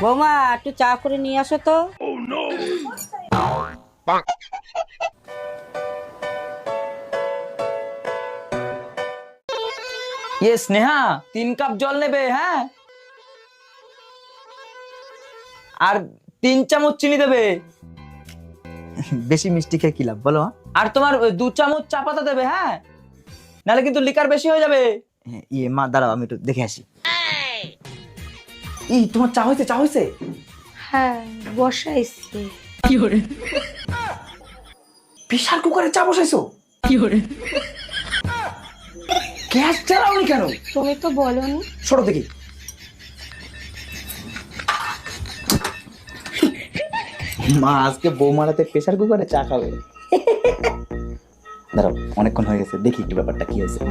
বৌমা একটু চা করে নিয়ে আসো তো। ये स्नेहा 3 কাপ জল নেবে, হ্যাঁ, আর 3 চামচ চিনি দেবে। বেশি মিষ্টি খেয়ে কি লাভ বলো? আর তোমার 2 চামচ চা পাতা দেবে, হ্যাঁ, নাহলে কিন্তু লিকার বেশি হয়ে যাবে। ইয়ে মা দাঁড়াও, আমি একটু দেখে আসি। তোমার চা হয়েছে? চা হয়েছে? হ্যাঁ বসাইছি। প্রেসার কুকারে চা বসাইছো? গ্যাস জ্বালাওনি কেন? তুমি তো বলোনি। সরো দেখি। মা আজকে বৌমারাতে প্রেসার কুকারে চা খাবে। দাঁড়াও, অনেকক্ষণ হয়ে গেছে, দেখি একটু ব্যাপারটা কি হয়েছে।